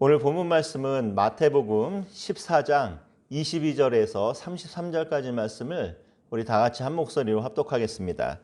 오늘 본문 말씀은 마태복음 14장 22절에서 33절까지 말씀을 우리 다 같이 한 목소리로 합독하겠습니다.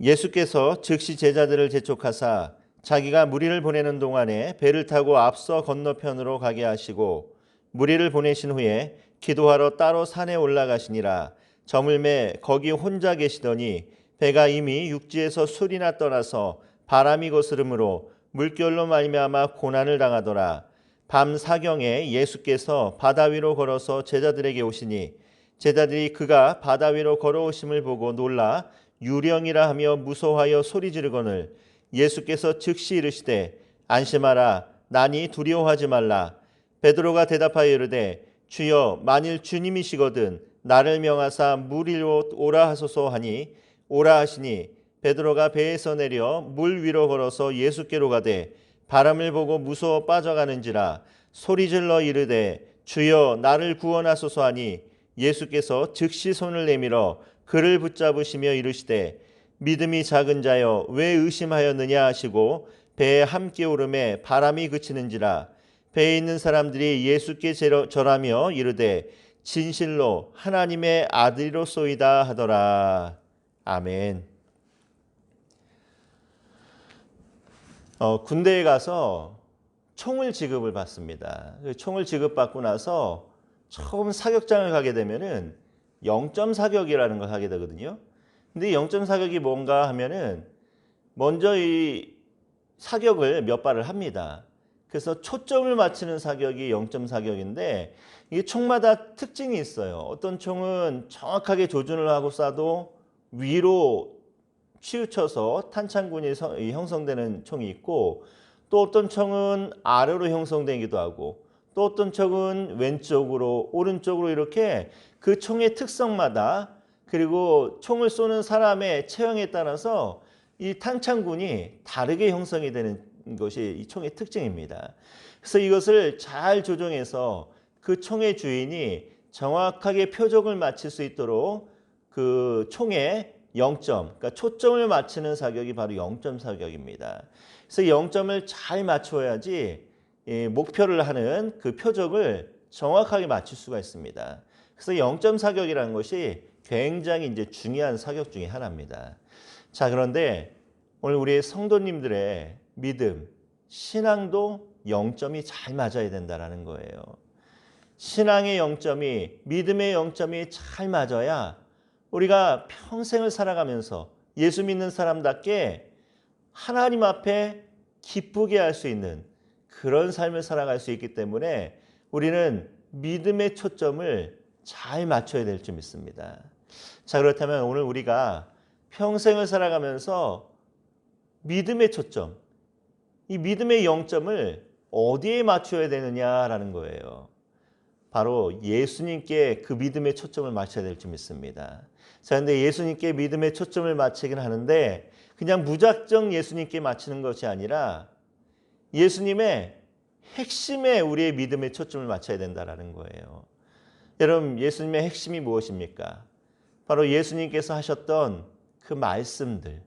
예수께서 즉시 제자들을 재촉하사 자기가 무리를 보내는 동안에 배를 타고 앞서 건너편으로 가게 하시고 무리를 보내신 후에 기도하러 따로 산에 올라가시니라. 저물매 거기 혼자 계시더니 배가 이미 육지에서 술이나 떠나서 바람이 거스름으로 물결로 말미암아 고난을 당하더라. 밤 사경에 예수께서 바다 위로 걸어서 제자들에게 오시니 제자들이 그가 바다 위로 걸어오심을 보고 놀라 유령이라 하며 무서워하여 소리 지르거늘 예수께서 즉시 이르시되 안심하라 나니 두려워하지 말라. 베드로가 대답하여 이르되 주여 만일 주님이시거든 나를 명하사 물 위로 오라 하소서 하니 오라 하시니 베드로가 배에서 내려 물 위로 걸어서 예수께로 가되 바람을 보고 무서워 빠져가는지라 소리질러 이르되 주여 나를 구원하소서 하니 예수께서 즉시 손을 내밀어 그를 붙잡으시며 이르시되 믿음이 작은 자여 왜 의심하였느냐 하시고 배에 함께 오르매 바람이 그치는지라. 배에 있는 사람들이 예수께 절하며 이르되 진실로 하나님의 아들이로소이다 하더라. 아멘. 군대에 가서 총을 지급을 받습니다. 총을 지급받고 나서 처음 사격장을 가게 되면은 0점 사격이라는 걸 하게 되거든요. 근데 0점 사격이 뭔가 하면은 먼저 이 사격을 몇 발을 합니다. 그래서 초점을 맞추는 사격이 0점 사격인데 이게 총마다 특징이 있어요. 어떤 총은 정확하게 조준을 하고 쏴도 위로 치우쳐서 탄창군이 형성되는 총이 있고 또 어떤 총은 아래로 형성되기도 하고 또 어떤 총은 왼쪽으로 오른쪽으로 이렇게 그 총의 특성마다 그리고 총을 쏘는 사람의 체형에 따라서 이 탄창군이 다르게 형성이 되는 것이 이 총의 특징입니다. 그래서 이것을 잘 조정해서 그 총의 주인이 정확하게 표적을 맞출 수 있도록 그 총의 0점, 그러니까 초점을 맞추는 사격이 바로 0점 사격입니다. 그래서 0점을 잘 맞춰야지 목표를 하는 그 표적을 정확하게 맞출 수가 있습니다. 그래서 0점 사격이라는 것이 굉장히 이제 중요한 사격 중에 하나입니다. 자, 그런데 오늘 우리 성도님들의 믿음, 신앙도 0점이 잘 맞아야 된다는 거예요. 신앙의 0점이, 믿음의 0점이 잘 맞아야 우리가 평생을 살아가면서 예수 믿는 사람답게 하나님 앞에 기쁘게 할 수 있는 그런 삶을 살아갈 수 있기 때문에 우리는 믿음의 초점을 잘 맞춰야 될 줄 믿습니다. 자, 그렇다면 오늘 우리가 평생을 살아가면서 믿음의 초점, 이 믿음의 0점을 어디에 맞춰야 되느냐라는 거예요. 바로 예수님께 그 믿음의 초점을 맞춰야 될 줄 믿습니다. 자, 그런데 예수님께 믿음의 초점을 맞추긴 하는데 그냥 무작정 예수님께 맞추는 것이 아니라 예수님의 핵심에 우리의 믿음의 초점을 맞춰야 된다는 거예요. 여러분, 예수님의 핵심이 무엇입니까? 바로 예수님께서 하셨던 그 말씀들.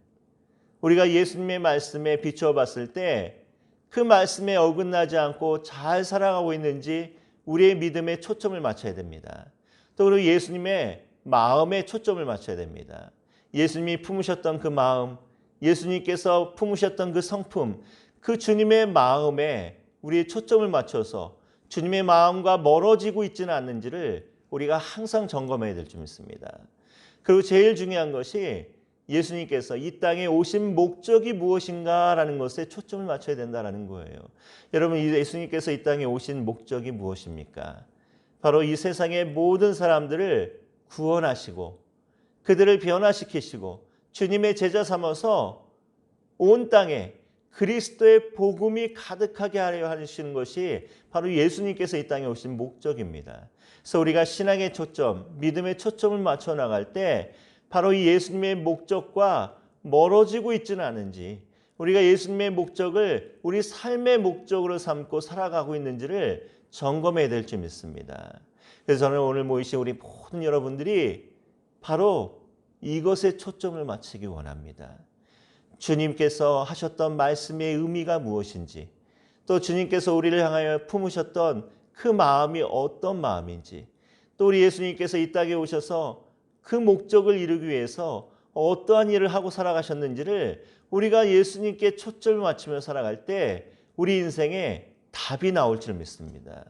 우리가 예수님의 말씀에 비추어 봤을 때 그 말씀에 어긋나지 않고 잘 살아가고 있는지 우리의 믿음에 초점을 맞춰야 됩니다. 또 그리고 예수님의 마음에 초점을 맞춰야 됩니다. 예수님이 품으셨던 그 마음, 예수님께서 품으셨던 그 성품, 그 주님의 마음에 우리의 초점을 맞춰서 주님의 마음과 멀어지고 있지는 않는지를 우리가 항상 점검해야 될 줄 믿습니다. 그리고 제일 중요한 것이 예수님께서 이 땅에 오신 목적이 무엇인가라는 것에 초점을 맞춰야 된다는 거예요. 여러분, 예수님께서 이 땅에 오신 목적이 무엇입니까? 바로 이 세상의 모든 사람들을 구원하시고 그들을 변화시키시고 주님의 제자 삼아서 온 땅에 그리스도의 복음이 가득하게 하려 하시는 것이 바로 예수님께서 이 땅에 오신 목적입니다. 그래서 우리가 신앙의 초점, 믿음의 초점을 맞춰 나갈 때 바로 이 예수님의 목적과 멀어지고 있지는 않은지 우리가 예수님의 목적을 우리 삶의 목적으로 삼고 살아가고 있는지를 점검해야 될 줄 믿습니다. 그래서 저는 오늘 모이신 우리 모든 여러분들이 바로 이것에 초점을 맞추기 원합니다. 주님께서 하셨던 말씀의 의미가 무엇인지 또 주님께서 우리를 향하여 품으셨던 그 마음이 어떤 마음인지, 또 우리 예수님께서 이 땅에 오셔서 그 목적을 이루기 위해서 어떠한 일을 하고 살아가셨는지를 우리가 예수님께 초점을 맞추며 살아갈 때 우리 인생에 답이 나올 줄 믿습니다.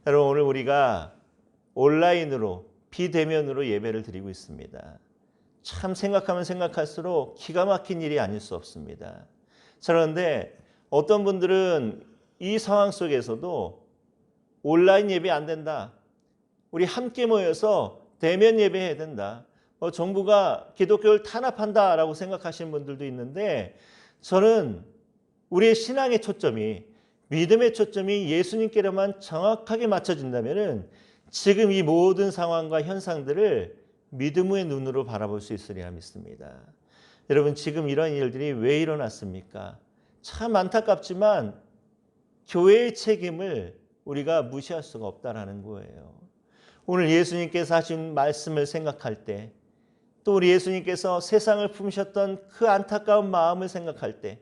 여러분, 오늘 우리가 온라인으로 비대면으로 예배를 드리고 있습니다. 참 생각하면 생각할수록 기가 막힌 일이 아닐 수 없습니다. 그런데 어떤 분들은 이 상황 속에서도 온라인 예배 안 된다, 우리 함께 모여서 대면 예배해야 된다, 정부가 기독교를 탄압한다라고 생각하시는 분들도 있는데, 저는 우리의 신앙의 초점이, 믿음의 초점이 예수님께로만 정확하게 맞춰진다면 지금 이 모든 상황과 현상들을 믿음의 눈으로 바라볼 수 있으리라 믿습니다. 여러분, 지금 이런 일들이 왜 일어났습니까? 참 안타깝지만 교회의 책임을 우리가 무시할 수가 없다라는 거예요. 오늘 예수님께서 하신 말씀을 생각할 때, 또 우리 예수님께서 세상을 품으셨던 그 안타까운 마음을 생각할 때,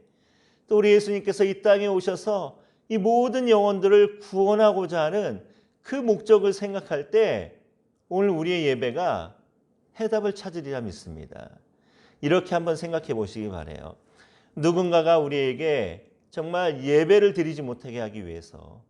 또 우리 예수님께서 이 땅에 오셔서 이 모든 영혼들을 구원하고자 하는 그 목적을 생각할 때 오늘 우리의 예배가 해답을 찾으리라 믿습니다. 이렇게 한번 생각해 보시기 바라요. 누군가가 우리에게 정말 예배를 드리지 못하게 하기 위해서,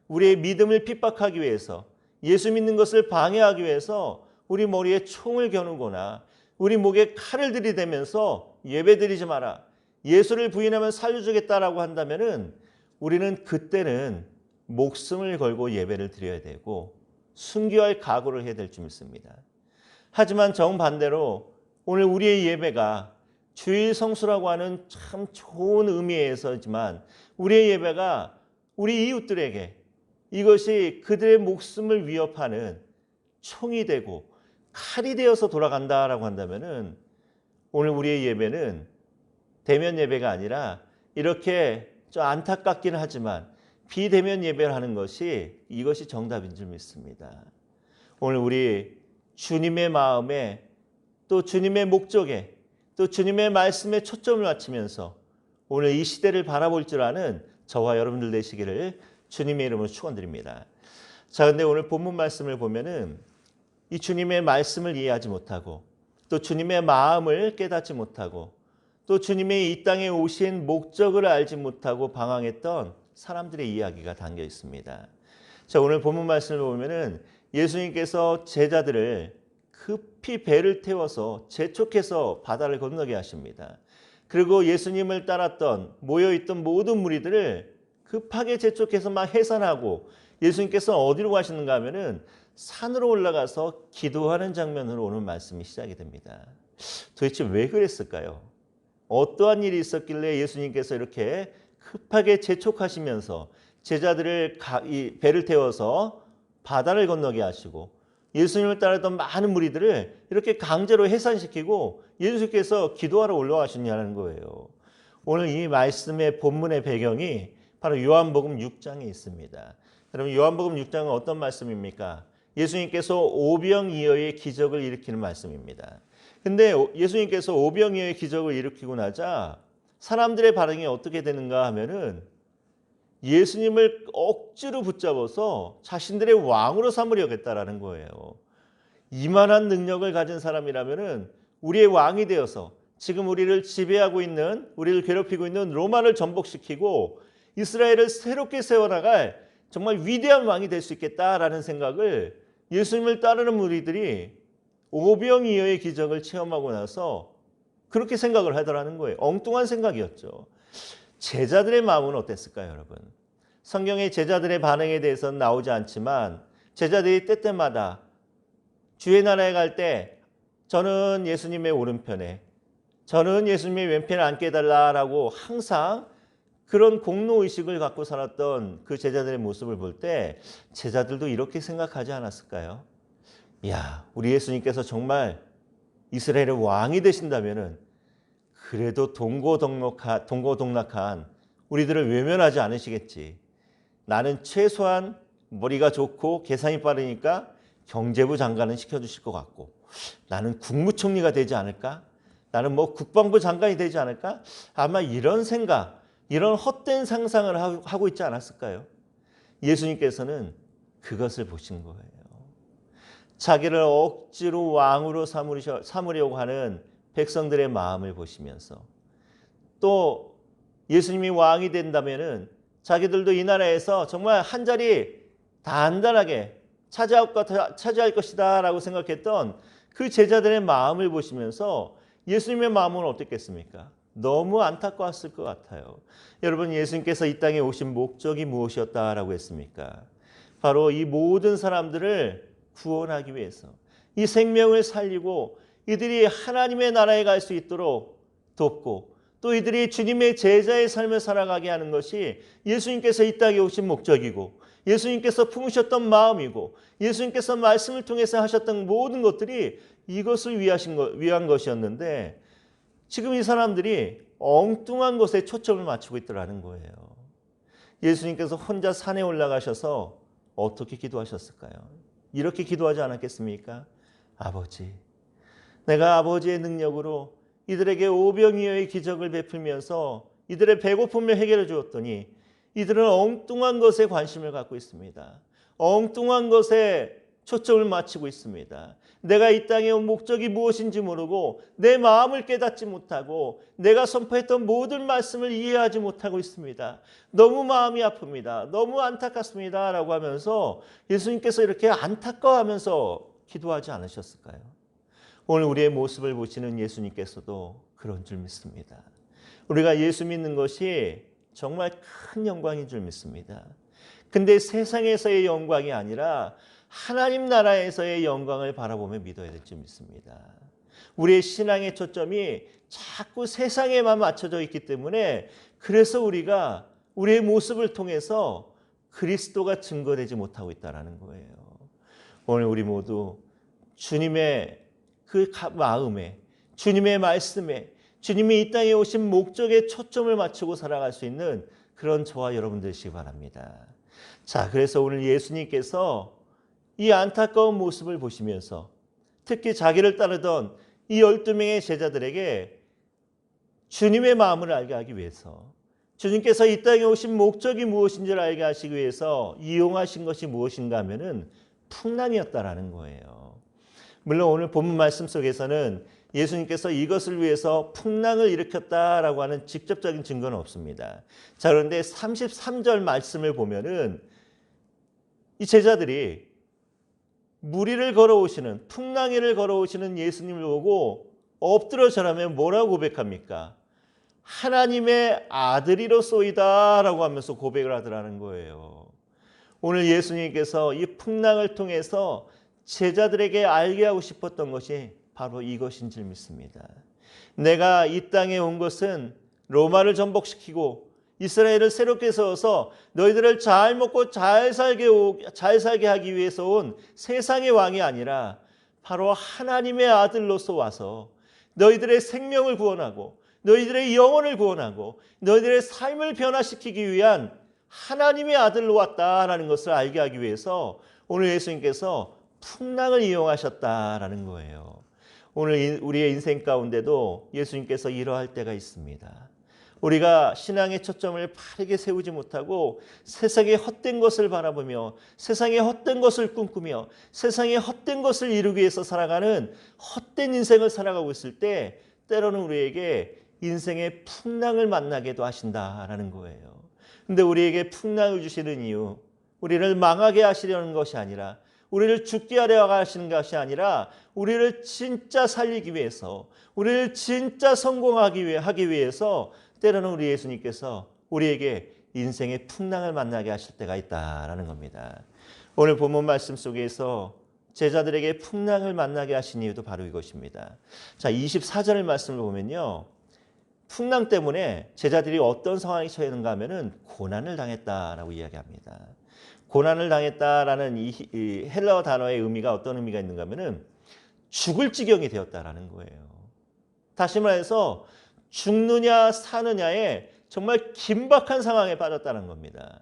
우리의 믿음을 핍박하기 위해서, 예수 믿는 것을 방해하기 위해서 우리 머리에 총을 겨누거나 우리 목에 칼을 들이대면서 예배 드리지 마라, 예수를 부인하면 살려주겠다라고 한다면은 우리는 그때는 목숨을 걸고 예배를 드려야 되고 순교할 각오를 해야 될 줄 믿습니다. 하지만 정반대로 오늘 우리의 예배가 주일 성수라고 하는 참 좋은 의미에서지만 우리의 예배가 우리 이웃들에게 이것이 그들의 목숨을 위협하는 총이 되고 칼이 되어서 돌아간다라고 한다면은 오늘 우리의 예배는 대면 예배가 아니라 이렇게 좀 안타깝긴 하지만 비대면 예배를 하는 것이 이것이 정답인 줄 믿습니다. 오늘 우리 주님의 마음에, 또 주님의 목적에, 또 주님의 말씀에 초점을 맞추면서 오늘 이 시대를 바라볼 줄 아는 저와 여러분들 되시기를 주님의 이름으로 축원드립니다. 자, 근데 오늘 본문 말씀을 보면은 이 주님의 말씀을 이해하지 못하고, 또 주님의 마음을 깨닫지 못하고, 또 주님의 이 땅에 오신 목적을 알지 못하고 방황했던 사람들의 이야기가 담겨 있습니다. 자, 오늘 본문 말씀을 보면은 예수님께서 제자들을 급히 배를 태워서 재촉해서 바다를 건너게 하십니다. 그리고 예수님을 따랐던 모여있던 모든 무리들을 급하게 재촉해서 막 해산하고, 예수님께서 어디로 가시는가 하면은 산으로 올라가서 기도하는 장면으로 오늘 말씀이 시작이 됩니다. 도대체 왜 그랬을까요? 어떠한 일이 있었길래 예수님께서 이렇게 급하게 재촉하시면서 제자들을 배를 태워서 바다를 건너게 하시고 예수님을 따르던 많은 무리들을 이렇게 강제로 해산시키고 예수님께서 기도하러 올라가셨냐는 거예요. 오늘 이 말씀의 본문의 배경이 바로 요한복음 6장에 있습니다. 여러분, 요한복음 6장은 어떤 말씀입니까? 예수님께서 오병이어의 기적을 일으키는 말씀입니다. 근데 예수님께서 오병이어의 기적을 일으키고 나자 사람들의 반응이 어떻게 되는가 하면은 예수님을 억지로 붙잡아서 자신들의 왕으로 삼으려겠다라는 거예요. 이만한 능력을 가진 사람이라면은 우리의 왕이 되어서 지금 우리를 지배하고 있는, 우리를 괴롭히고 있는 로마를 전복시키고 이스라엘을 새롭게 세워나갈 정말 위대한 왕이 될 수 있겠다라는 생각을 예수님을 따르는 무리들이 오병이어의 기적을 체험하고 나서 그렇게 생각을 하더라는 거예요. 엉뚱한 생각이었죠. 제자들의 마음은 어땠을까요, 여러분? 성경의 제자들의 반응에 대해서는 나오지 않지만 제자들이 때때마다 주의 나라에 갈 때 저는 예수님의 오른편에, 저는 예수님의 왼편에 앉게 해달라라고 항상 그런 공로의식을 갖고 살았던 그 제자들의 모습을 볼 때 제자들도 이렇게 생각하지 않았을까요? 이야, 우리 예수님께서 정말 이스라엘의 왕이 되신다면은 그래도 동고동락한 우리들을 외면하지 않으시겠지. 나는 최소한 머리가 좋고 계산이 빠르니까 경제부 장관은 시켜주실 것 같고, 나는 국무총리가 되지 않을까? 나는 국방부 장관이 되지 않을까? 아마 이런 생각, 이런 헛된 상상을 하고 있지 않았을까요? 예수님께서는 그것을 보신 거예요. 자기를 억지로 왕으로 삼으려고 하는 백성들의 마음을 보시면서 또 예수님이 왕이 된다면은 자기들도 이 나라에서 정말 한 자리 단단하게 차지할 것이다 라고 생각했던 그 제자들의 마음을 보시면서 예수님의 마음은 어땠겠습니까? 너무 안타까웠을 것 같아요. 여러분, 예수님께서 이 땅에 오신 목적이 무엇이었다라고 했습니까? 바로 이 모든 사람들을 구원하기 위해서, 이 생명을 살리고 이들이 하나님의 나라에 갈 수 있도록 돕고 또 이들이 주님의 제자의 삶을 살아가게 하는 것이 예수님께서 이 땅에 오신 목적이고 예수님께서 품으셨던 마음이고 예수님께서 말씀을 통해서 하셨던 모든 것들이 이것을 위한 것이었는데 지금 이 사람들이 엉뚱한 것에 초점을 맞추고 있더라는 거예요. 예수님께서 혼자 산에 올라가셔서 어떻게 기도하셨을까요? 이렇게 기도하지 않았겠습니까? 아버지, 내가 아버지의 능력으로 이들에게 오병이어의 기적을 베풀면서 이들의 배고픔을 해결해 주었더니 이들은 엉뚱한 것에 관심을 갖고 있습니다. 엉뚱한 것에 초점을 맞추고 있습니다. 내가 이 땅에 온 목적이 무엇인지 모르고 내 마음을 깨닫지 못하고 내가 선포했던 모든 말씀을 이해하지 못하고 있습니다. 너무 마음이 아픕니다. 너무 안타깝습니다. 라고 하면서 예수님께서 이렇게 안타까워하면서 기도하지 않으셨을까요? 오늘 우리의 모습을 보시는 예수님께서도 그런 줄 믿습니다. 우리가 예수 믿는 것이 정말 큰 영광인 줄 믿습니다. 근데 세상에서의 영광이 아니라 하나님 나라에서의 영광을 바라보며 믿어야 될 줄 믿습니다. 우리의 신앙의 초점이 자꾸 세상에만 맞춰져 있기 때문에 그래서 우리가 우리의 모습을 통해서 그리스도가 증거되지 못하고 있다는 거예요. 오늘 우리 모두 주님의 그 마음에, 주님의 말씀에, 주님이 이 땅에 오신 목적에 초점을 맞추고 살아갈 수 있는 그런 저와 여러분 되시기 바랍니다. 자, 그래서 오늘 예수님께서 이 안타까운 모습을 보시면서 특히 자기를 따르던 이 12명의 제자들에게 주님의 마음을 알게 하기 위해서, 주님께서 이 땅에 오신 목적이 무엇인지를 알게 하시기 위해서 이용하신 것이 무엇인가 하면은 풍랑이었다라는 거예요. 물론 오늘 본문 말씀 속에서는 예수님께서 이것을 위해서 풍랑을 일으켰다라고 하는 직접적인 증거는 없습니다. 자, 그런데 33절 말씀을 보면은 이 제자들이 무리를 걸어오시는, 풍랑이를 걸어오시는 예수님을 보고 엎드려 절하며 뭐라고 고백합니까? 하나님의 아들이로소이다 라고 하면서 고백을 하더라는 거예요. 오늘 예수님께서 이 풍랑을 통해서 제자들에게 알게 하고 싶었던 것이 바로 이것인 줄 믿습니다. 내가 이 땅에 온 것은 로마를 전복시키고 이스라엘을 새롭게 세워서 너희들을 잘 먹고 잘 살게 하기 위해서 온 세상의 왕이 아니라 바로 하나님의 아들로서 와서 너희들의 생명을 구원하고 너희들의 영혼을 구원하고 너희들의 삶을 변화시키기 위한 하나님의 아들로 왔다라는 것을 알게 하기 위해서 오늘 예수님께서 풍랑을 이용하셨다라는 거예요. 오늘 우리의 인생 가운데도 예수님께서 이러할 때가 있습니다. 우리가 신앙의 초점을 바르게 세우지 못하고 세상의 헛된 것을 바라보며 세상의 헛된 것을 꿈꾸며 세상의 헛된 것을 이루기 위해서 살아가는 헛된 인생을 살아가고 있을 때 때로는 우리에게 인생의 풍랑을 만나게도 하신다라는 거예요. 근데 우리에게 풍랑을 주시는 이유, 우리를 망하게 하시려는 것이 아니라 우리를 죽게 하려 하시는 것이 아니라 우리를 진짜 살리기 위해서, 우리를 진짜 성공하기 위해서 때로는 우리 예수님께서 우리에게 인생의 풍랑을 만나게 하실 때가 있다라는 겁니다. 오늘 본문 말씀 속에서 제자들에게 풍랑을 만나게 하신 이유도 바로 이것입니다. 자, 24절 말씀을 보면요. 풍랑 때문에 제자들이 어떤 상황에 처했는가 하면은 고난을 당했다라고 이야기합니다. 고난을 당했다라는 이 헬라어 단어의 의미가 어떤 의미가 있는가 하면은 죽을 지경이 되었다라는 거예요. 다시 말해서 죽느냐 사느냐에 정말 긴박한 상황에 빠졌다는 겁니다.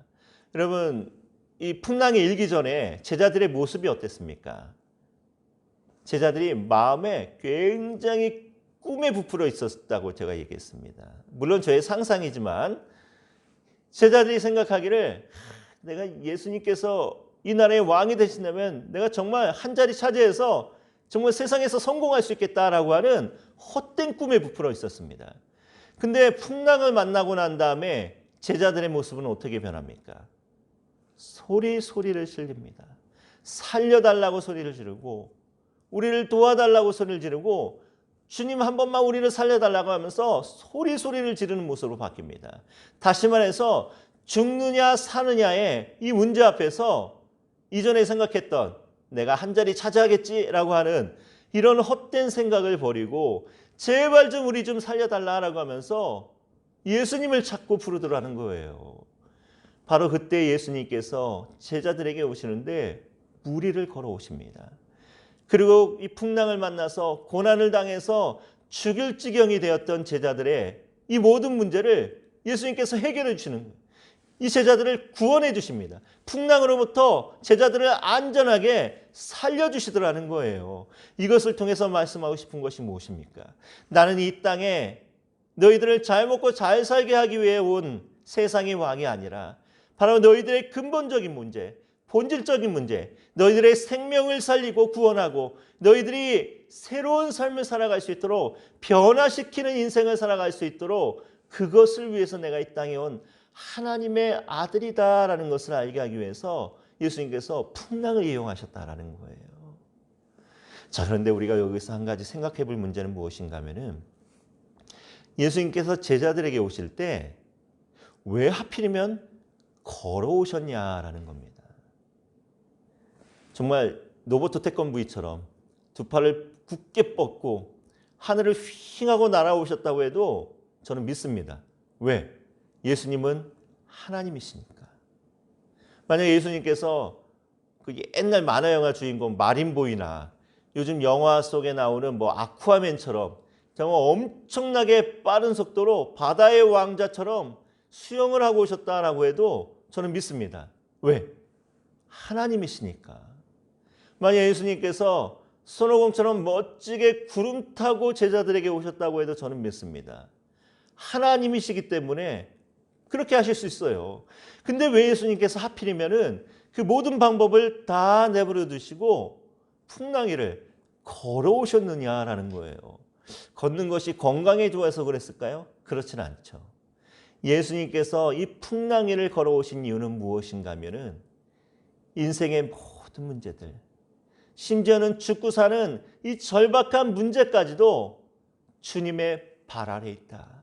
여러분, 이 풍랑이 일기 전에 제자들의 모습이 어땠습니까? 제자들이 마음에 굉장히 꿈에 부풀어 있었다고 제가 얘기했습니다. 물론 저의 상상이지만 제자들이 생각하기를 내가 예수님께서 이 나라의 왕이 되신다면 내가 정말 한 자리 차지해서 정말 세상에서 성공할 수 있겠다라고 하는 헛된 꿈에 부풀어 있었습니다. 근데 풍랑을 만나고 난 다음에 제자들의 모습은 어떻게 변합니까? 소리를 질립니다. 살려달라고 소리를 지르고 우리를 도와달라고 소리를 지르고 주님 한 번만 우리를 살려달라고 하면서 소리를 지르는 모습으로 바뀝니다. 다시 말해서 죽느냐 사느냐의 이 문제 앞에서 이전에 생각했던 내가 한 자리 차지하겠지라고 하는 이런 헛된 생각을 버리고 제발 좀 우리 좀 살려달라고 하면서 예수님을 찾고 부르더라는 거예요. 바로 그때 예수님께서 제자들에게 오시는데 무리를 걸어오십니다. 그리고 이 풍랑을 만나서 고난을 당해서 죽일 지경이 되었던 제자들의 이 모든 문제를 예수님께서 해결해 주시는 거예요. 이 제자들을 구원해 주십니다. 풍랑으로부터 제자들을 안전하게 살려주시더라는 거예요. 이것을 통해서 말씀하고 싶은 것이 무엇입니까? 나는 이 땅에 너희들을 잘 먹고 잘 살게 하기 위해 온 세상의 왕이 아니라 바로 너희들의 근본적인 문제, 본질적인 문제, 너희들의 생명을 살리고 구원하고 너희들이 새로운 삶을 살아갈 수 있도록 변화시키는 인생을 살아갈 수 있도록 그것을 위해서 내가 이 땅에 온 하나님의 아들이다라는 것을 알게 하기 위해서 예수님께서 풍랑을 이용하셨다라는 거예요. 자, 그런데 우리가 여기서 한 가지 생각해 볼 문제는 무엇인가 하면은 예수님께서 제자들에게 오실 때 왜 하필이면 걸어오셨냐라는 겁니다. 정말 로버트 태권브이처럼 두 팔을 굳게 뻗고 하늘을 휘 하고 날아오셨다고 해도 저는 믿습니다. 왜? 예수님은 하나님이시니까. 만약 예수님께서 그 옛날 만화 영화 주인공 마린보이나 요즘 영화 속에 나오는 뭐 아쿠아맨처럼 정말 엄청나게 빠른 속도로 바다의 왕자처럼 수영을 하고 오셨다라고 해도 저는 믿습니다. 왜? 하나님이시니까. 만약 예수님께서 손오공처럼 멋지게 구름 타고 제자들에게 오셨다고 해도 저는 믿습니다. 하나님이시기 때문에 그렇게 하실 수 있어요. 근데 왜 예수님께서 하필이면은 그 모든 방법을 다 내버려 두시고 풍랑 위를 걸어오셨느냐라는 거예요. 걷는 것이 건강에 좋아서 그랬을까요? 그렇지는 않죠. 예수님께서 이 풍랑 위를 걸어오신 이유는 무엇인가 하면은 인생의 모든 문제들, 심지어는 죽고 사는 이 절박한 문제까지도 주님의 발 아래 있다.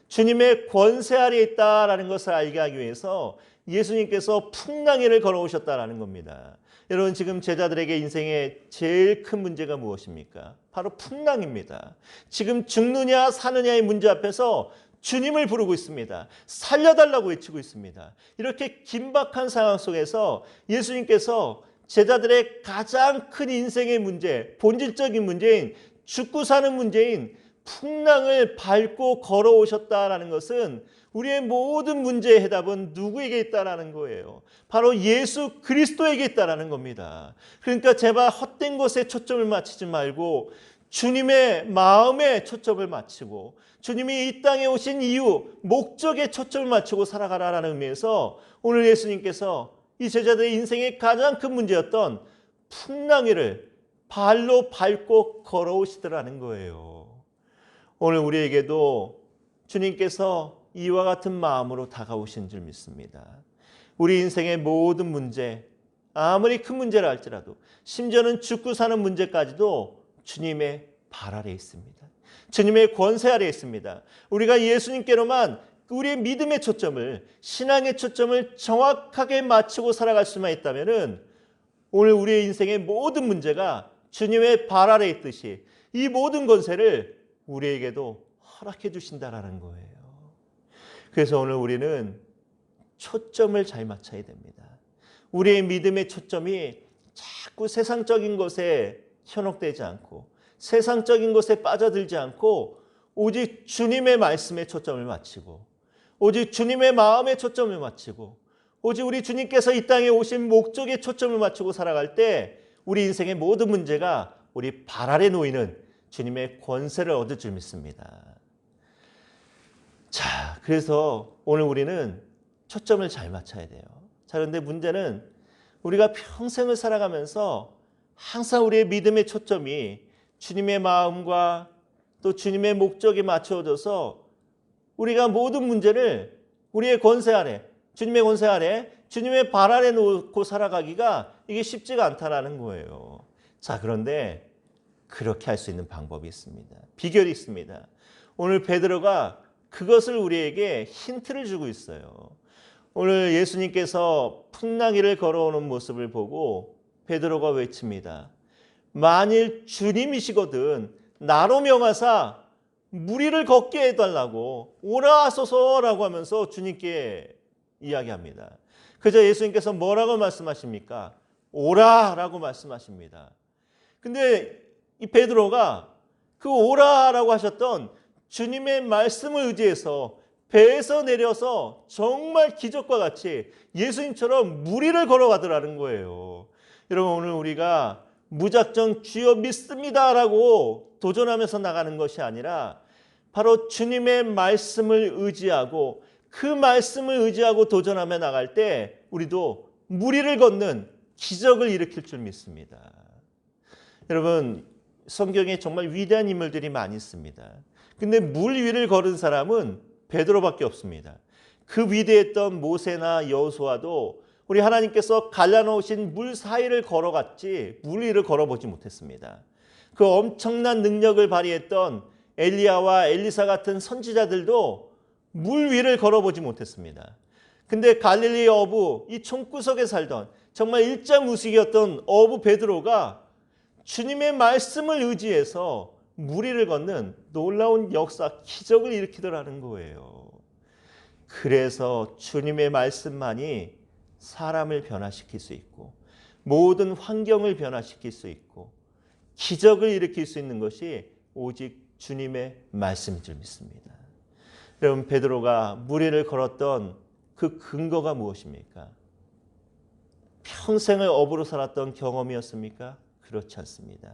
주님의 권세 아래 있다라는 것을 알게 하기 위해서 예수님께서 풍랑 위를 걸어오셨다라는 겁니다. 여러분, 지금 제자들에게 인생의 제일 큰 문제가 무엇입니까? 바로 풍랑입니다. 지금 죽느냐 사느냐의 문제 앞에서 주님을 부르고 있습니다. 살려달라고 외치고 있습니다. 이렇게 긴박한 상황 속에서 예수님께서 제자들의 가장 큰 인생의 문제, 본질적인 문제인 죽고 사는 문제인 풍랑을 밟고 걸어오셨다라는 것은 우리의 모든 문제의 해답은 누구에게 있다라는 거예요. 바로 예수 그리스도에게 있다라는 겁니다. 그러니까 제발 헛된 것에 초점을 맞추지 말고 주님의 마음에 초점을 맞추고 주님이 이 땅에 오신 이유, 목적에 초점을 맞추고 살아가라라는 의미에서 오늘 예수님께서 이 제자들의 인생의 가장 큰 문제였던 풍랑 위를 발로 밟고 걸어오시더라는 거예요. 오늘 우리에게도 주님께서 이와 같은 마음으로 다가오신 줄 믿습니다. 우리 인생의 모든 문제, 아무리 큰 문제라 할지라도 심지어는 죽고 사는 문제까지도 주님의 발 아래 있습니다. 주님의 권세 아래 있습니다. 우리가 예수님께로만 우리의 믿음의 초점을, 신앙의 초점을 정확하게 맞추고 살아갈 수만 있다면 오늘 우리의 인생의 모든 문제가 주님의 발 아래 있듯이 이 모든 권세를 우리에게도 허락해 주신다라는 거예요. 그래서 오늘 우리는 초점을 잘 맞춰야 됩니다. 우리의 믿음의 초점이 자꾸 세상적인 것에 현혹되지 않고 세상적인 것에 빠져들지 않고 오직 주님의 말씀에 초점을 맞추고 오직 주님의 마음에 초점을 맞추고 오직 우리 주님께서 이 땅에 오신 목적에 초점을 맞추고 살아갈 때 우리 인생의 모든 문제가 우리 발 아래 놓이는 주님의 권세를 얻을 줄 믿습니다. 자, 그래서 오늘 우리는 초점을 잘 맞춰야 돼요. 자, 그런데 문제는 우리가 평생을 살아가면서 항상 우리의 믿음의 초점이 주님의 마음과 또 주님의 목적에 맞춰져서 우리가 모든 문제를 우리의 권세 아래, 주님의 권세 아래, 주님의 발 아래 놓고 살아가기가 이게 쉽지가 않다라는 거예요. 자, 그런데 그렇게 할 수 있는 방법이 있습니다. 비결이 있습니다. 오늘 베드로가 그것을 우리에게 힌트를 주고 있어요. 오늘 예수님께서 풍랑이를 걸어오는 모습을 보고 베드로가 외칩니다. 만일 주님이시거든 나로 명하사 무리를 걷게 해달라고 오라 하소서라고 하면서 주님께 이야기합니다. 그저 예수님께서 뭐라고 말씀하십니까? 오라라고 말씀하십니다. 근데 이 베드로가 그 오라라고 하셨던 주님의 말씀을 의지해서 배에서 내려서 정말 기적과 같이 예수님처럼 무리를 걸어가더라는 거예요. 여러분, 오늘 우리가 무작정 주여 믿습니다라고 도전하면서 나가는 것이 아니라 바로 주님의 말씀을 의지하고 그 말씀을 의지하고 도전하며 나갈 때 우리도 무리를 걷는 기적을 일으킬 줄 믿습니다. 여러분, 성경에 정말 위대한 인물들이 많이 있습니다. 근데 물 위를 걸은 사람은 베드로밖에 없습니다. 그 위대했던 모세나 여호수아도 우리 하나님께서 갈라놓으신 물 사이를 걸어갔지 물 위를 걸어보지 못했습니다. 그 엄청난 능력을 발휘했던 엘리야와 엘리사 같은 선지자들도 물 위를 걸어보지 못했습니다. 근데 갈릴리 어부, 이 총구석에 살던 정말 일자무식이었던 어부 베드로가 주님의 말씀을 의지해서 물 위를 걷는 놀라운 역사, 기적을 일으키더라는 거예요. 그래서 주님의 말씀만이 사람을 변화시킬 수 있고 모든 환경을 변화시킬 수 있고 기적을 일으킬 수 있는 것이 오직 주님의 말씀인 줄 믿습니다. 여러분, 베드로가 물 위를 걸었던 그 근거가 무엇입니까? 평생을 어부로 살았던 경험이었습니까? 그렇지 않습니다.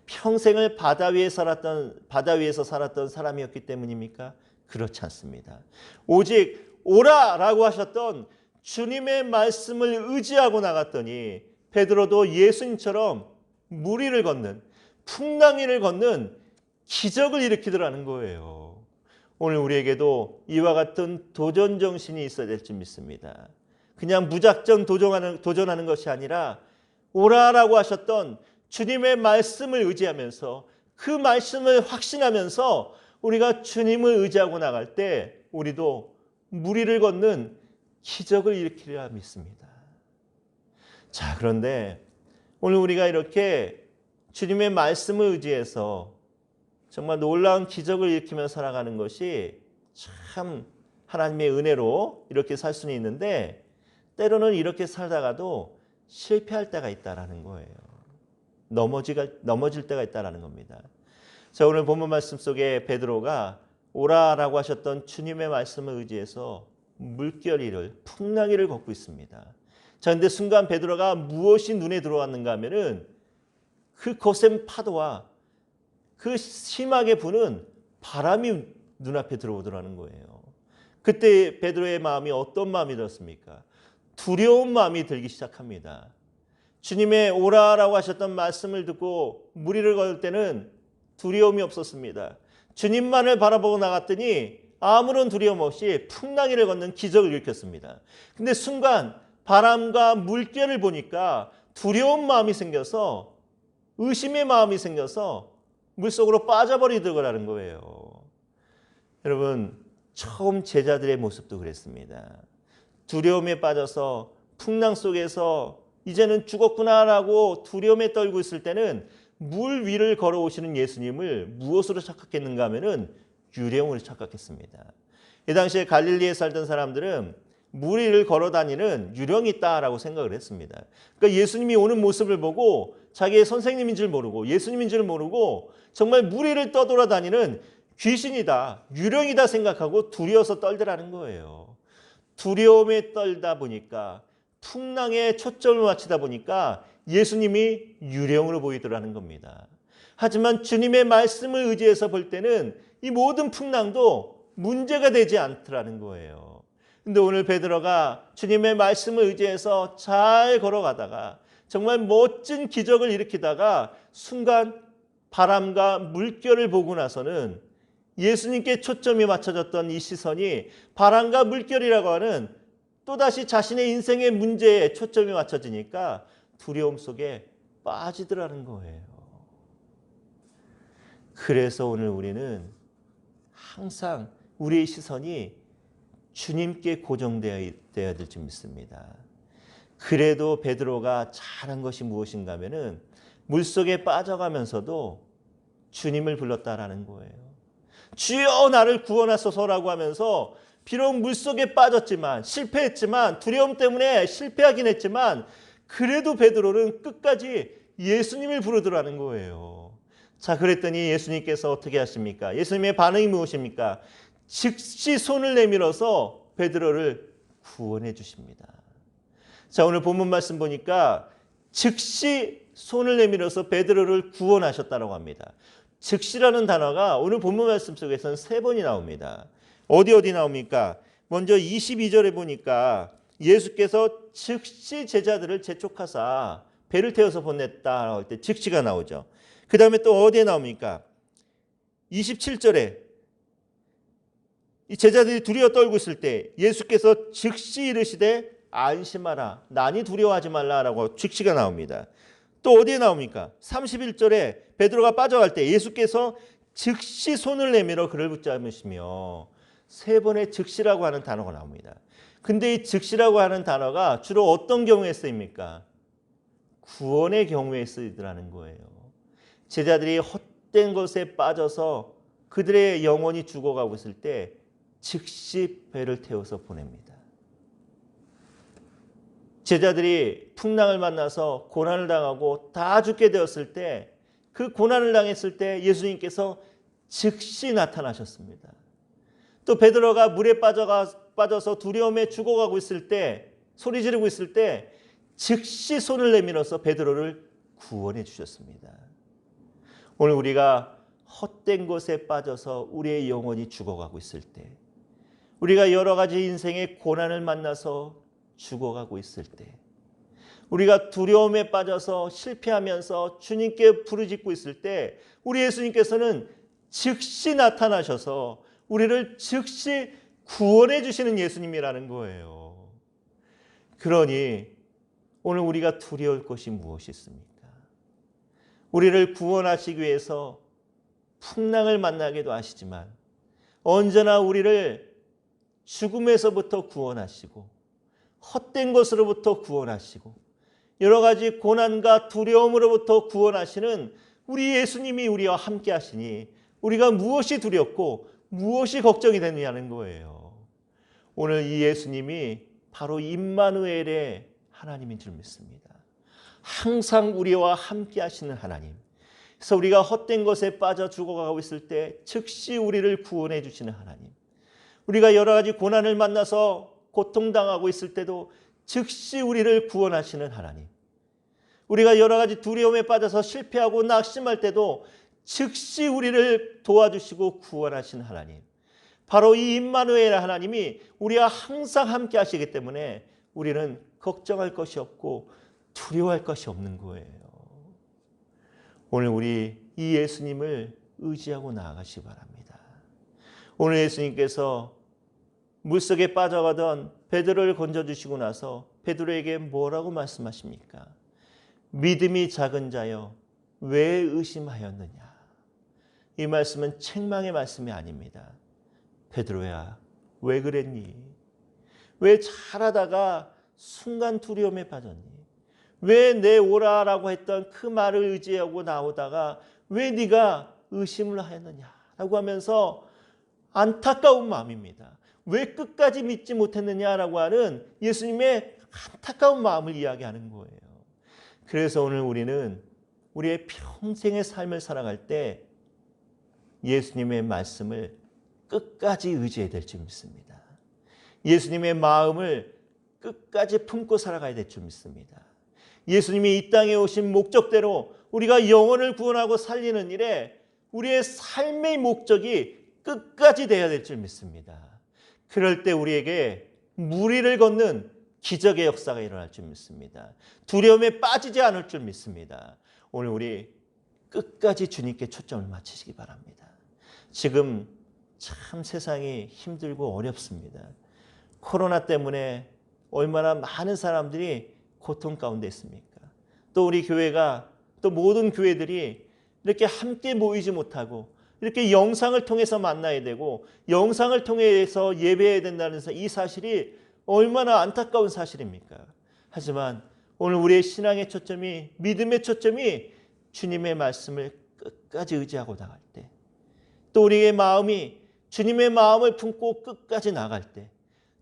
평생을 바다 위에서 살았던 사람이었기 때문입니까? 그렇지 않습니다. 오직 오라라고 하셨던 주님의 말씀을 의지하고 나갔더니 베드로도 예수님처럼 물 위를 걷는, 풍랑 위를 걷는 기적을 일으키더라는 거예요. 오늘 우리에게도 이와 같은 도전 정신이 있어야 될 줄 믿습니다. 그냥 무작정 도전하는 것이 아니라 오라라고 하셨던 주님의 말씀을 의지하면서 그 말씀을 확신하면서 우리가 주님을 의지하고 나갈 때 우리도 물 위를 걷는 기적을 일으키리라 믿습니다. 자, 그런데 오늘 우리가 이렇게 주님의 말씀을 의지해서 정말 놀라운 기적을 일으키며 살아가는 것이 참 하나님의 은혜로 이렇게 살 수는 있는데 때로는 이렇게 살다가도 실패할 때가 있다라는 거예요. 넘어질 때가 있다라는 겁니다. 자, 오늘 본문 말씀 속에 베드로가 오라라고 하셨던 주님의 말씀을 의지해서 물결 위를, 풍랑 위를 걷고 있습니다. 자, 근데 순간 베드로가 무엇이 눈에 들어왔는가 하면은 그 거센 파도와 그 심하게 부는 바람이 눈앞에 들어오더라는 거예요. 그때 베드로의 마음이 어떤 마음이 들었습니까? 두려운 마음이 들기 시작합니다. 주님의 오라라고 하셨던 말씀을 듣고 물 위를 걸 때는 두려움이 없었습니다. 주님만을 바라보고 나갔더니 아무런 두려움 없이 풍랑 위를 걷는 기적을 일으켰습니다. 근데 순간 바람과 물결을 보니까 두려운 마음이 생겨서 의심의 마음이 생겨서 물속으로 빠져버리더라는 거예요. 여러분, 처음 제자들의 모습도 그랬습니다. 두려움에 빠져서 풍랑 속에서 이제는 죽었구나라고 두려움에 떨고 있을 때는 물 위를 걸어오시는 예수님을 무엇으로 착각했는가 하면은 유령으로 착각했습니다. 이 당시에 갈릴리에 살던 사람들은 물 위를 걸어다니는 유령이 있다라고 생각을 했습니다. 그러니까 예수님이 오는 모습을 보고 자기의 선생님인 줄 모르고 예수님인 줄 모르고 정말 물 위를 떠돌아다니는 귀신이다, 유령이다 생각하고 두려워서 떨더라는 거예요. 두려움에 떨다 보니까 풍랑에 초점을 맞추다 보니까 예수님이 유령으로 보이더라는 겁니다. 하지만 주님의 말씀을 의지해서 볼 때는 이 모든 풍랑도 문제가 되지 않더라는 거예요. 근데 오늘 베드로가 주님의 말씀을 의지해서 잘 걸어가다가 정말 멋진 기적을 일으키다가 순간 바람과 물결을 보고 나서는 예수님께 초점이 맞춰졌던 이 시선이 바람과 물결이라고 하는 또다시 자신의 인생의 문제에 초점이 맞춰지니까 두려움 속에 빠지더라는 거예요. 그래서 오늘 우리는 항상 우리의 시선이 주님께 고정되어야 될 줄 믿습니다. 그래도 베드로가 잘한 것이 무엇인가 하면은 물속에 빠져가면서도 주님을 불렀다라는 거예요. 주여 나를 구원하소서라고 하면서 비록 물속에 빠졌지만 실패했지만 두려움 때문에 실패하긴 했지만 그래도 베드로는 끝까지 예수님을 부르더라는 거예요. 자, 그랬더니 예수님께서 어떻게 하십니까? 예수님의 반응이 무엇입니까? 즉시 손을 내밀어서 베드로를 구원해 주십니다. 자, 오늘 본문 말씀 보니까 즉시 손을 내밀어서 베드로를 구원하셨다고 합니다. 즉시라는 단어가 오늘 본문 말씀 속에서는 3번이 나옵니다. 어디 나옵니까? 먼저 22절에 보니까 예수께서 즉시 제자들을 재촉하사 배를 태워서 보냈다 할 때 즉시가 나오죠. 그 다음에 또 어디에 나옵니까? 27절에 이 제자들이 두려워 떨고 있을 때 예수께서 즉시 이르시되 안심하라 난이 두려워하지 말라라고 즉시가 나옵니다. 또 어디에 나옵니까? 31절에 베드로가 빠져갈 때 예수께서 즉시 손을 내밀어 그를 붙잡으시며 3번의 즉시라고 하는 단어가 나옵니다. 근데 이 즉시라고 하는 단어가 주로 어떤 경우에 쓰입니까? 구원의 경우에 쓰이더라는 거예요. 제자들이 헛된 것에 빠져서 그들의 영혼이 죽어가고 있을 때 즉시 배를 태워서 보냅니다. 제자들이 풍랑을 만나서 고난을 당하고 다 죽게 되었을 때 그 고난을 당했을 때 예수님께서 즉시 나타나셨습니다. 또 베드로가 물에 빠져서 두려움에 죽어가고 있을 때 소리 지르고 있을 때 즉시 손을 내밀어서 베드로를 구원해 주셨습니다. 오늘 우리가 헛된 것에 빠져서 우리의 영혼이 죽어가고 있을 때 우리가 여러 가지 인생의 고난을 만나서 죽어가고 있을 때 우리가 두려움에 빠져서 실패하면서 주님께 부르짖고 있을 때 우리 예수님께서는 즉시 나타나셔서 우리를 즉시 구원해 주시는 예수님이라는 거예요. 그러니 오늘 우리가 두려울 것이 무엇이 있습니까? 우리를 구원하시기 위해서 풍랑을 만나기도 하시지만 언제나 우리를 죽음에서부터 구원하시고 헛된 것으로부터 구원하시고 여러 가지 고난과 두려움으로부터 구원하시는 우리 예수님이 우리와 함께 하시니 우리가 무엇이 두렵고 무엇이 걱정이 되느냐는 거예요. 오늘 이 예수님이 바로 임마누엘의 하나님인 줄 믿습니다. 항상 우리와 함께 하시는 하나님. 그래서 우리가 헛된 것에 빠져 죽어가고 있을 때 즉시 우리를 구원해 주시는 하나님. 우리가 여러 가지 고난을 만나서 고통당하고 있을 때도 즉시 우리를 구원하시는 하나님. 우리가 여러 가지 두려움에 빠져서 실패하고 낙심할 때도 즉시 우리를 도와주시고 구원하시는 하나님. 바로 이 임마누엘 하나님이 우리와 항상 함께 하시기 때문에 우리는 걱정할 것이 없고 두려워할 것이 없는 거예요. 오늘 우리 이 예수님을 의지하고 나아가시기 바랍니다. 오늘 예수님께서 물속에 빠져가던 베드로를 건져주시고 나서 베드로에게 뭐라고 말씀하십니까? 믿음이 작은 자여 왜 의심하였느냐? 이 말씀은 책망의 말씀이 아닙니다. 베드로야 왜 그랬니? 왜 잘하다가 순간 두려움에 빠졌니? 왜 내 오라라고 했던 그 말을 의지하고 나오다가 왜 네가 의심을 하였느냐라고 하면서 안타까운 마음입니다. 왜 끝까지 믿지 못했느냐라고 하는 예수님의 안타까운 마음을 이야기하는 거예요. 그래서 오늘 우리는 우리의 평생의 삶을 살아갈 때 예수님의 말씀을 끝까지 의지해야 될 줄 믿습니다. 예수님의 마음을 끝까지 품고 살아가야 될 줄 믿습니다. 예수님이 이 땅에 오신 목적대로 우리가 영혼을 구원하고 살리는 일에 우리의 삶의 목적이 끝까지 돼야 될 줄 믿습니다. 그럴 때 우리에게 무리를 걷는 기적의 역사가 일어날 줄 믿습니다. 두려움에 빠지지 않을 줄 믿습니다. 오늘 우리 끝까지 주님께 초점을 맞추시기 바랍니다. 지금 참 세상이 힘들고 어렵습니다. 코로나 때문에 얼마나 많은 사람들이 고통 가운데 있습니까? 또 우리 교회가 또 모든 교회들이 이렇게 함께 모이지 못하고 이렇게 영상을 통해서 만나야 되고 영상을 통해서 예배해야 된다는 이 사실이 얼마나 안타까운 사실입니까? 하지만 오늘 우리의 신앙의 초점이, 믿음의 초점이 주님의 말씀을 끝까지 의지하고 나갈 때, 또 우리의 마음이 주님의 마음을 품고 끝까지 나갈 때,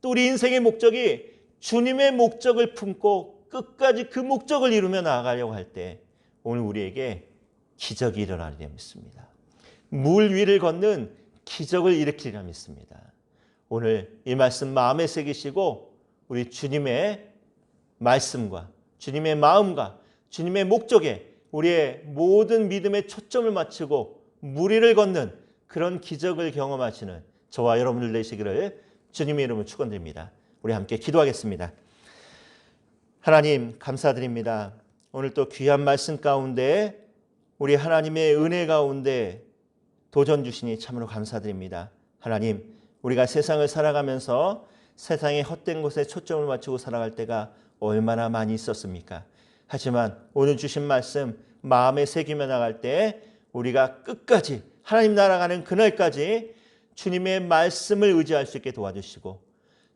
또 우리 인생의 목적이 주님의 목적을 품고 끝까지 그 목적을 이루며 나아가려고 할 때 오늘 우리에게 기적이 일어나리라 믿습니다. 물 위를 걷는 기적을 일으키리라 믿습니다. 오늘 이 말씀 마음에 새기시고 우리 주님의 말씀과 주님의 마음과 주님의 목적에 우리의 모든 믿음의 초점을 맞추고 물 위를 걷는 그런 기적을 경험하시는 저와 여러분들 되시기를 주님의 이름으로 축원드립니다. 우리 함께 기도하겠습니다. 하나님 감사드립니다. 오늘 또 귀한 말씀 가운데 우리 하나님의 은혜 가운데 도전 주시니 참으로 감사드립니다. 하나님, 우리가 세상을 살아가면서 세상의 헛된 곳에 초점을 맞추고 살아갈 때가 얼마나 많이 있었습니까? 하지만 오늘 주신 말씀 마음에 새기며 나갈 때 우리가 끝까지 하나님 나라 가는 그날까지 주님의 말씀을 의지할 수 있게 도와주시고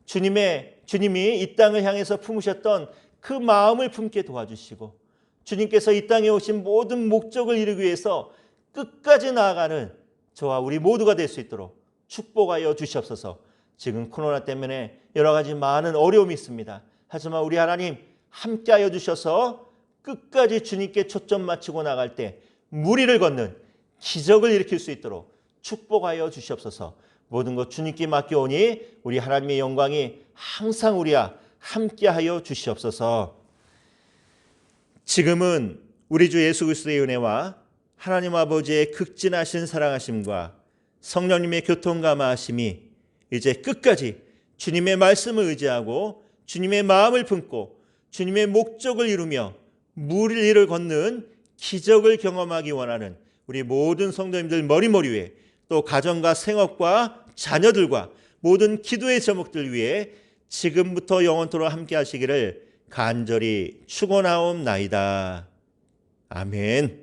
주님이 이 땅을 향해서 품으셨던 그 마음을 품게 도와주시고 주님께서 이 땅에 오신 모든 목적을 이루기 위해서 끝까지 나아가는 저와 우리 모두가 될 수 있도록 축복하여 주시옵소서. 지금 코로나 때문에 여러 가지 많은 어려움이 있습니다. 하지만 우리 하나님 함께하여 주셔서 끝까지 주님께 초점 맞추고 나갈 때 무리를 걷는 기적을 일으킬 수 있도록 축복하여 주시옵소서. 모든 것 주님께 맡겨오니 우리 하나님의 영광이 항상 우리와 함께하여 주시옵소서. 지금은 우리 주 예수 그리스도의 은혜와 하나님 아버지의 극진하신 사랑하심과 성령님의 교통감화하심이 이제 끝까지 주님의 말씀을 의지하고 주님의 마음을 품고 주님의 목적을 이루며 물 위를 걷는 기적을 경험하기 원하는 우리 모든 성도님들 머리머리 위에 또 가정과 생업과 자녀들과 모든 기도의 제목들 위에 지금부터 영원토록 함께 하시기를 간절히 축원하옵나이다. 아멘.